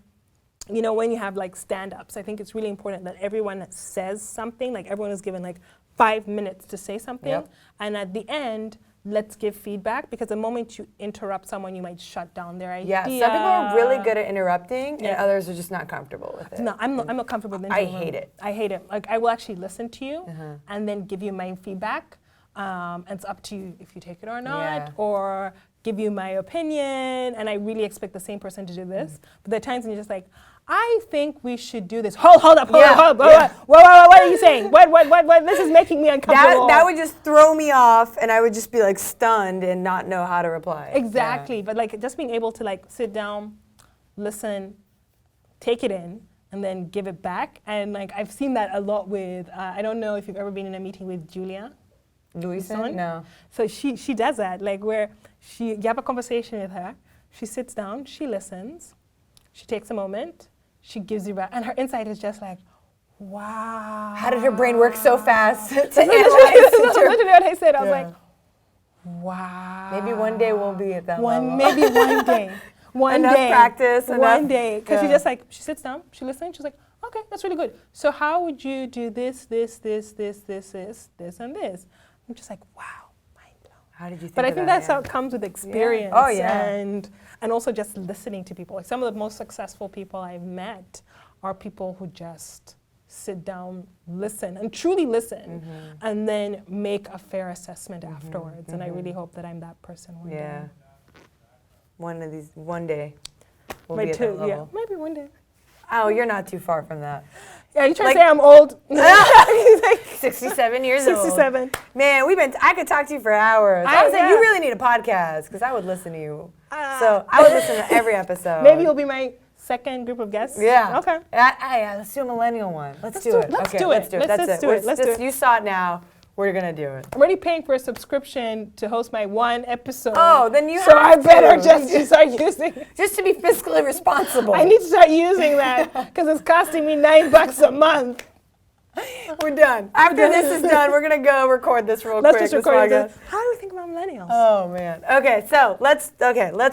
when you have like stand-ups, I think it's really important that everyone says something, like everyone is given like 5 minutes to say something. And at the end, let's give feedback, because the moment you interrupt someone, you might shut down their idea. Some people are really good at interrupting, and others are just not comfortable with it. No, I'm not comfortable with it. I hate it. I hate it. Like, I will actually listen to you and then give you my feedback. And it's up to you if you take it or not, or give you my opinion, and I really expect the same person to do this. But there are times when you're just like, I think we should do this. Hold up. What are you saying? What? This is making me uncomfortable. That would just throw me off, and I would just be like stunned and not know how to reply. Exactly. But like just being able to like sit down, listen, take it in, and then give it back. And like I've seen that a lot with, I don't know if you've ever been in a meeting with Julia. Louison? No. So she does that, like where you have a conversation with her, she sits down, she listens, she takes a moment, she gives you back, and her insight is just like, wow. How did her brain work so fast to analyze? Literally what I said, I was like, wow. Maybe one day we'll be at that level. Maybe one day. Enough practice. One day. Because she just like, she sits down, she listens, she's like, okay, that's really good. So how would you do this, and this? I'm just like, wow, mind blown. How did you think But I think that's how it comes with experience. Yeah. Oh, yeah. And also just listening to people. Like some of the most successful people I've met are people who just sit down, listen, and truly listen, and then make a fair assessment afterwards. And I really hope that I'm that person one day. Yeah. One day we'll be at that level. Yeah, maybe one day. Oh, you're not too far from that. Yeah, you trying to say I'm old? He's like 67 years old. 67. Man, I could talk to you for hours. I would say you really need a podcast because I would listen to you. So I would listen to every episode. Maybe you'll be my second group of guests. Yeah. Okay. Let's do a millennial one. Let's do it. Let's do it. You saw it now. We're gonna do it. I'm already paying for a subscription to host my one episode. Oh, then you. So I better just start using. Just to be fiscally responsible. I need to start using that because it's costing me $9 a month. We're done. After this is done, we're gonna go record this real quick. Let's just record this. How do we think about millennials? Oh man. Okay, so let's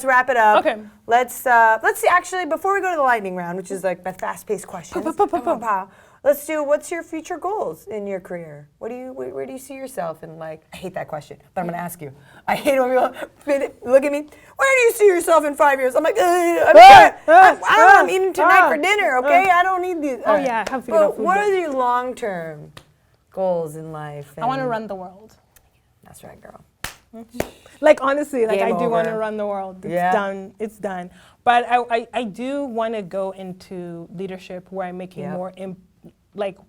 wrap it up. Okay. Let's see. Actually, before we go to the lightning round, which is like my fast-paced questions. Let's do. What's your future goals in your career? Where do you see yourself in like? I hate that question, but I'm gonna ask you. I hate when people look at me. Where do you see yourself in 5 years? I'm like, I'm eating tonight for dinner. Okay, I don't need these. Oh yeah, I have figured out food. What are your long-term goals in life? I want to run the world. That's right, girl. Like honestly, like Game I do over. want to run the world. It's done. But I do want to go into leadership where I'm making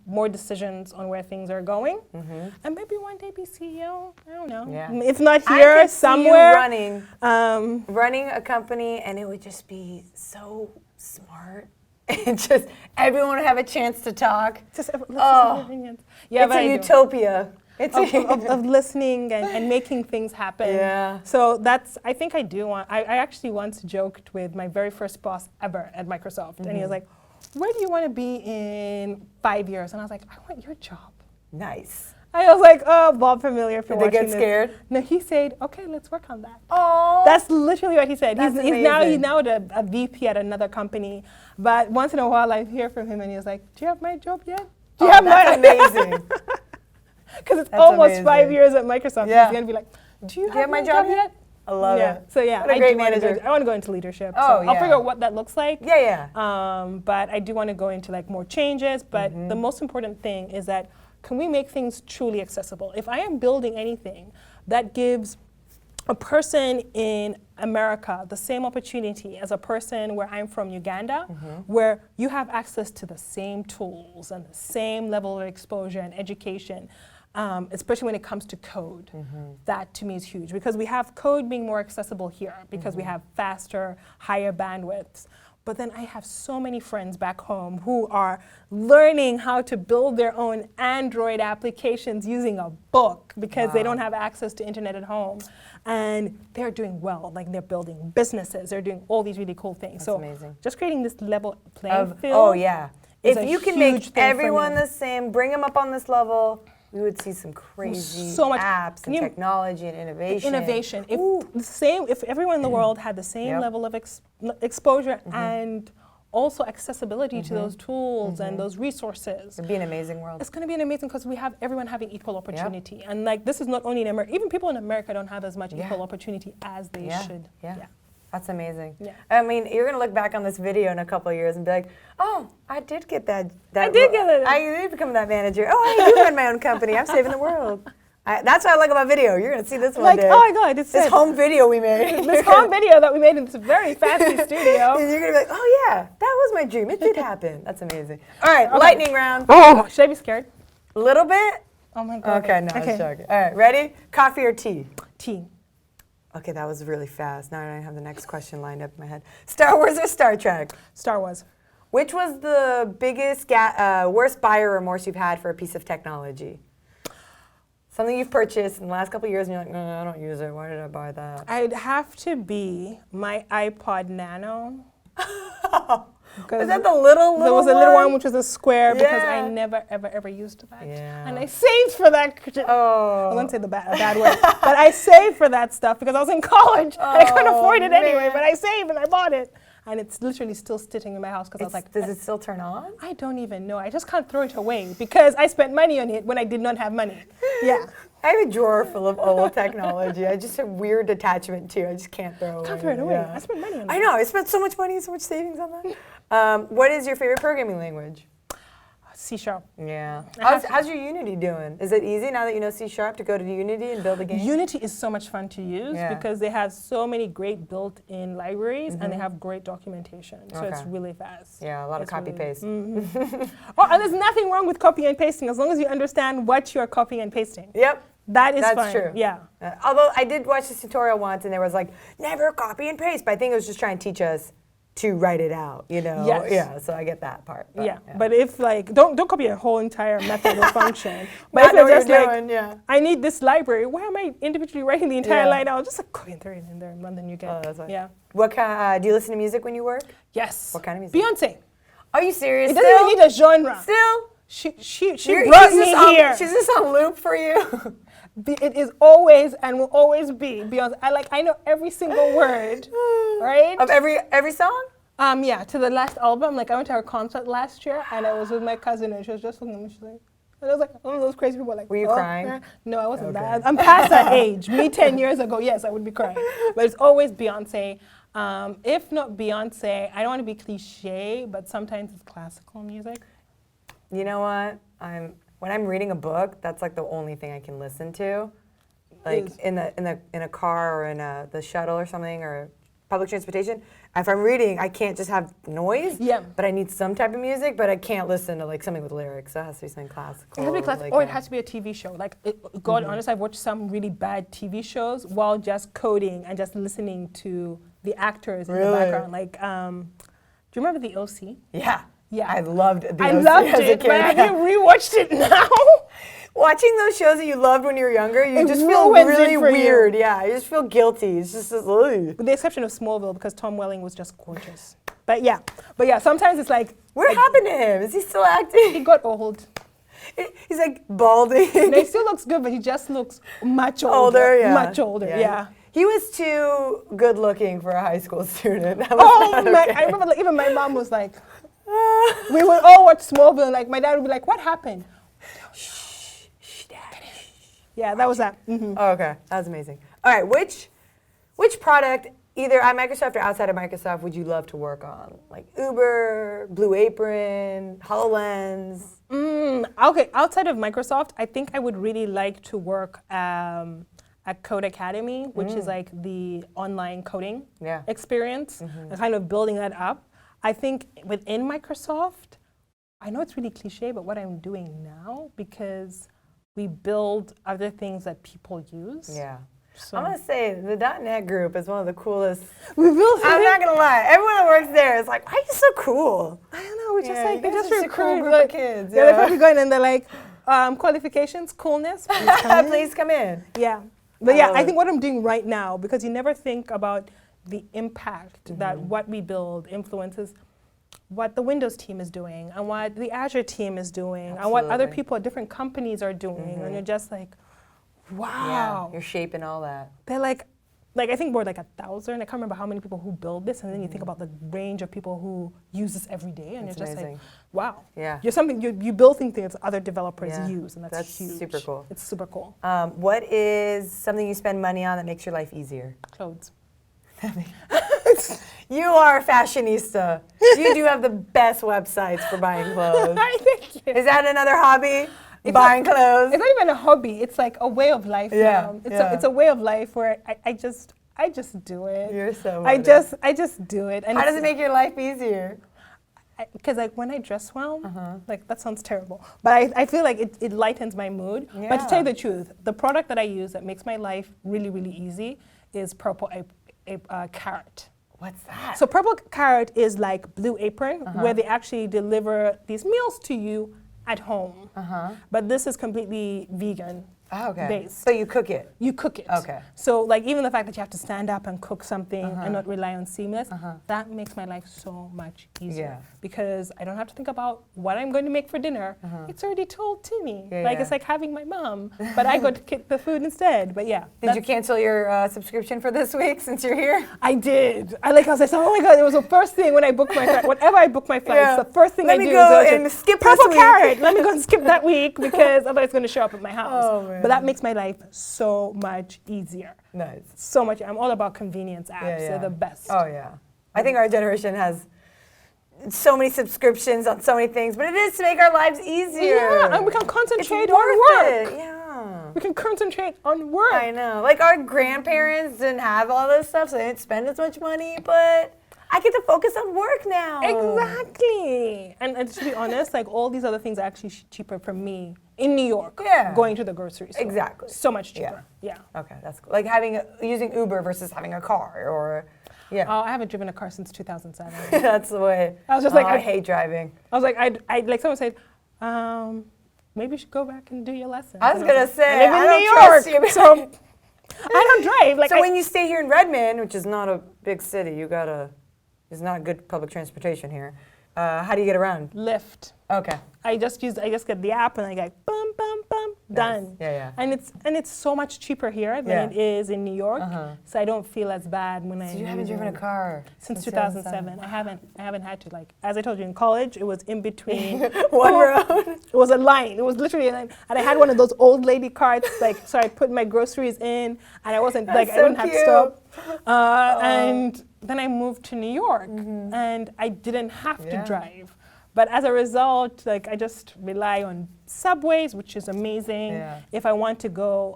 more decisions on where things are going, and maybe one day be CEO. I don't know. Yeah. It's not here, I could somewhere. See you running a company, and it would just be so smart. And just everyone would have a chance to talk. Just listen to opinions. Yeah, it's a utopia. It's of listening and making things happen. Yeah. So I think I do want. I actually once joked with my very first boss ever at Microsoft, and he was like, where do you want to be in 5 years? And I was like, I want your job. Nice. I was like, oh, Bob Familiar for watching this. Did they get scared? No, he said, okay, let's work on that. Oh. That's literally what he said. That's he's now a VP at another company. But once in a while I hear from him and he was like, do you have my job yet? Do you have that's amazing. Because it's almost 5 years at Microsoft. Yeah. He's going to be like, do you have my job yet? I love it. So yeah, what a great manager. I want to go into leadership. Oh, so I'll figure out what that looks like. Yeah. But I do want to go into like more changes. But the most important thing is that can we make things truly accessible? If I am building anything that gives a person in America the same opportunity as a person where I'm from Uganda, where you have access to the same tools and the same level of exposure and education, especially when it comes to code. That to me is huge because we have code being more accessible here because we have faster, higher bandwidths. But then I have so many friends back home who are learning how to build their own Android applications using a book because they don't have access to internet at home. And they're doing well, like they're building businesses, they're doing all these really cool things. That's amazing. Just creating this level playing field. Oh yeah. If you can make everyone the same, bring them up on this level, we would see some crazy so much apps and technology and innovation. If everyone in the world had the same level of exposure and also accessibility to those tools and those resources. It'd be an amazing world. It's going to be an amazing because we have everyone having equal opportunity. And like this is not only in America, even people in America don't have as much equal opportunity as they should. Yeah. That's amazing. Yeah. I mean, you're going to look back on this video in a couple of years and be like, oh, I did get that. I did get it. I did become that manager. Oh, I do run my own company. I'm saving the world. That's what I like about video. You're going to see this one Like, day. oh my God, it's this home video we made. This home video that we made in this very fancy studio. And you're going to be like, oh yeah, that was my dream. It did happen. That's amazing. All right, lightning round. Oh, should I be scared? A little bit? Oh my God. Okay, no, I'm joking. All right, ready? Coffee or tea? Tea. Okay, that was really fast. Now I have the next question lined up in my head. Star Wars or Star Trek? Star Wars. Which was the biggest, worst buyer remorse you've had for a piece of technology? Something you've purchased in the last couple of years and you're like, no, I don't use it. Why did I buy that? I'd have to be my iPod Nano. Is that the little There was a little one which was a square because Yeah. I never, ever used that. Yeah. And I saved for that. Oh. I won't say the bad word, but I saved for that stuff because I was in college and I couldn't afford it anyway, man. but I saved and I bought it. And it's literally still sitting in my house because I was like, does it still turn on? I don't even know. I just can't throw it away because I spent money on it when I did not have money. Yeah. I have a drawer full of old technology. I just have weird attachment to. I just can't throw it away. Can't throw it away. Yeah. I spent money on it. I know. I spent so much money, so much savings on that. What is your favorite programming language? C#. Yeah. How's your Unity doing? Is it easy now that you know C# to go to Unity and build a game? Unity is so much fun to use because they have so many great built-in libraries and they have great documentation. So it's really fast. Yeah, a lot of copy-paste. Oh, and there's nothing wrong with copy and pasting as long as you understand what you're copying and pasting. Yep. That is That's fun. true. Yeah. Although I did watch this tutorial once and there was like, never copy and paste. But I think it was just trying to teach us to write it out, you know? Yes. Yeah, so I get that part. But, But if like, don't copy a whole entire method or function. But Not if know you're what just you're like, doing, I need this library, why am I individually writing the entire Yeah. line out? Just like copy and throw it in there and then you get Oh, that's fine. Yeah. What do you listen to music when you work? Yes. What kind of music? Beyonce. Are you serious? It doesn't even need a genre. Still? She brought me here. She's just on loop for you? It is always and will always be Beyonce. I know every single word, right? Of every song? Yeah, to the last album. Like I went to her concert last year and I was with my cousin and she was just looking at me, she's like, and I was like, one of those crazy people like, were you crying? Yeah. No, I wasn't that. I'm past that age. Me 10 years ago, yes, I would be crying. But it's always Beyonce. If not Beyonce, I don't want to be cliche, but sometimes it's classical music. You know what? When I'm reading a book, that's like the only thing I can listen to. Like in a car or in the shuttle or something or public transportation. If I'm reading, I can't just have noise. Yeah. But I need some type of music, but I can't listen to like something with lyrics. So it has to be something classical. It has to be classical, or it has to be a TV show. Like, God honest, I've watched some really bad TV shows while just coding and just listening to the actors in the background. Like, do you remember The OC? Yeah. Yeah. I loved The I OC loved as a it, kid. but have you rewatched it now? Watching those shows that you loved when you were younger, you It just feel ruins it really for you. weird. Yeah, you just feel guilty. It's just ugh. With the exception of Smallville, because Tom Welling was just gorgeous. But yeah, sometimes it's like... What happened to him? Is he still acting? He got old. He's like balding. No, he still looks good, but he just looks much older. Much older, yeah. He was too good looking for a high school student. That was Oh not my, okay. I remember like, even my mom was like, we would all watch Smallville, and like my dad would be like, what happened? Yeah, that was that. Oh, okay, that was amazing. All right, which product, either at Microsoft or outside of Microsoft, would you love to work on? Like Uber, Blue Apron, HoloLens? Okay, outside of Microsoft, I think I would really like to work at Code Academy, which is like the online coding experience, and kind of building that up. I think within Microsoft, I know it's really cliche, but what I'm doing now, because we build other things that people use. Yeah. So I'm gonna say the .NET group is one of the coolest. we build. I'm not gonna lie. Everyone that works there is like, why are you so cool? I don't know. We're just Yeah, like you they guys just are such a cool recruit group like of kids. Yeah, they're probably going and they're like qualifications, coolness. Please come in. Please come in. Yeah, but yeah, love I it. think what I'm doing right now, because you never think about the impact that what we build influences what the Windows team is doing and what the Azure team is doing and what other people at different companies are doing, and you're just like, wow. Yeah, you're shaping all that. They're like I think more like 1,000. I can't remember how many people who build this, and then you think about the range of people who use this every day, and That's you're just amazing. like, wow. Yeah. You build things that other developers use, and that's huge. Super cool. It's super cool. What is something you spend money on that makes your life easier? Clothes. You are a fashionista. You do have the best websites for buying clothes. Thank you. Is that another hobby? buying clothes. It's not even a hobby. It's like a way of life now. It's a way of life where I just do it. You're so I just do it. And how does it make your life easier? Because like when I dress well, like that sounds terrible, but I feel like it lightens my mood. Yeah. But to tell you the truth, the product that I use that makes my life really, really easy is Purple Carrot. What's that? So Purple Carrot is like Blue Apron, where they actually deliver these meals to you at home. But this is completely vegan. Oh, okay. Based. So you cook it? You cook it. Okay. So like even the fact that you have to stand up and cook something and not rely on Seamless, that makes my life so much easier. Because I don't have to think about what I'm going to make for dinner. It's already told to me. It's like having my mom, but I go to get the food instead. But yeah. Did you cancel your subscription for this week since you're here? I did. I was like, oh my God, it was the first thing when I booked my flight. Whenever I book my flights, the first thing I do is go and skip Purple Carrot. Let me go and skip that week because otherwise it's going to show up at my house. Oh, man. But that makes my life so much easier. Nice. So much. I'm all about convenience apps. They're the best. Oh, yeah. I think our generation has so many subscriptions on so many things, but it is to make our lives easier. Yeah, and we can concentrate on work. Yeah. We can concentrate on work. I know. Like our grandparents didn't have all this stuff, so they didn't spend as much money, but I get to focus on work now. Exactly. And to be honest, like all these other things are actually cheaper for me in New York. Going to the grocery store. Exactly. So much cheaper. Yeah. Okay, that's cool. Like using Uber versus having a car or, Oh, I haven't driven a car since 2007. That's the way. I was just like, I hate driving. I was like, I like someone said, maybe you should go back and do your lessons. I was gonna say, I live in New York, so I don't drive. Like, so when you stay here in Redmond, which is not a big city, it's not good public transportation here. How do you get around? Lyft. Okay. I just get the app and I go bum bum bum done. Yeah. And it's so much cheaper here than it is in New York, so I don't feel as bad when I. So you haven't driven a car since 2007. I haven't had to, like, as I told you, in college it was in between one road. It was a line. It was literally a line, and I had one of those old lady carts. Like, so I put my groceries in, and I wasn't like I wouldn't have to stop. And then I moved to New York, and I didn't have to drive. But as a result, like I just rely on subways, which is amazing. Yeah. If I want to go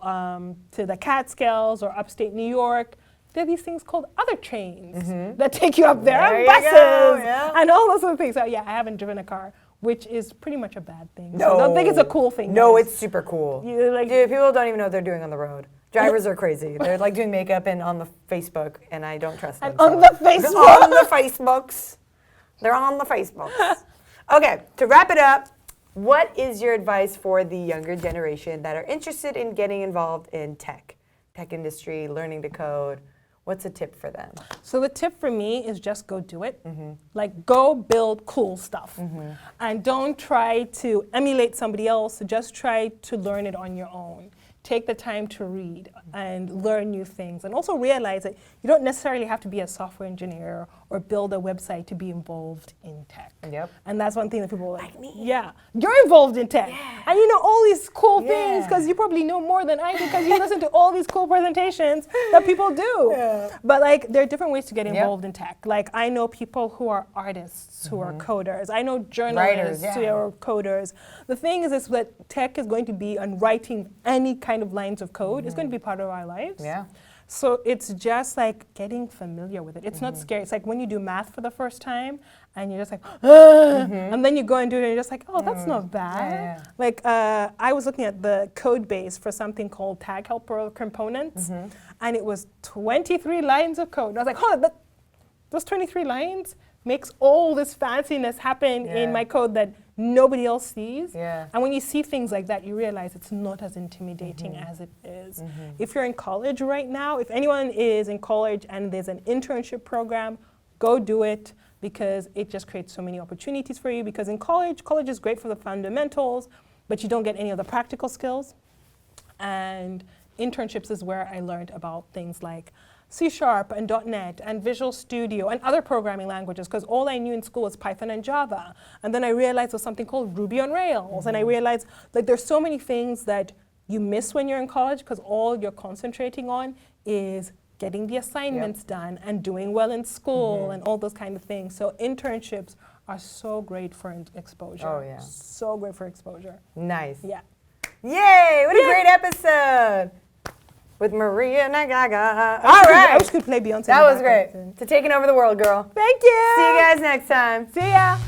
to the Catskills or upstate New York, there are these things called other trains that take you up there, and buses, and all those other things. So yeah, I haven't driven a car, which is pretty much a bad thing. No. So I don't think it's a cool thing. No, guys. it's super cool. Like, dude, people don't even know what they're doing on the road. Drivers are crazy. They're like doing makeup and on the Facebook, and I don't trust them. On the Facebook. On the Facebooks. They're on the Facebooks. Okay, to wrap it up, what is your advice for the younger generation that are interested in getting involved in tech industry, learning to code? What's a tip for them? So the tip for me is just go do it. Like, go build cool stuff. And don't try to emulate somebody else. Just try to learn it on your own. Take the time to read and learn new things, and also realize that you don't necessarily have to be a software engineer or build a website to be involved in tech. Yep. And that's one thing that people are like me. Yeah, you're involved in tech, and you know all these cool things because you probably know more than I do because you listen to all these cool presentations that people do. But like, there are different ways to get involved in tech. Like, I know people who are artists who are coders. I know journalists who are coders. The thing is that tech is going to be on writing any kind of lines of code. It's going to be part of our lives. Yeah. So it's just like getting familiar with it. It's not scary. It's like when you do math for the first time and you're just like, and then you go and do it and you're just like, oh, that's not bad. Like, I was looking at the code base for something called tag helper components, and it was 23 lines of code. And I was like, oh, those 23 lines makes all this fanciness happen in my code that nobody else sees. And when you see things like that, you realize it's not as intimidating as it is. If you're in college right now, if anyone is in college and there's an internship program, go do it, because it just creates so many opportunities for you. Because in college is great for the fundamentals, but you don't get any of the practical skills. And internships is where I learned about things like C# and .NET and Visual Studio and other programming languages, because all I knew in school was Python and Java. And then I realized there's something called Ruby on Rails. And I realized like there's so many things that you miss when you're in college because all you're concentrating on is getting the assignments done and doing well in school and all those kind of things. So internships are so great for exposure. Oh, yeah. So great for exposure. Nice. Yeah. Yay! What a great episode with Maria Naggaga. All right. I wish we could play Beyonce. That was great. To taking over the world, girl. Thank you. See you guys next time. See ya.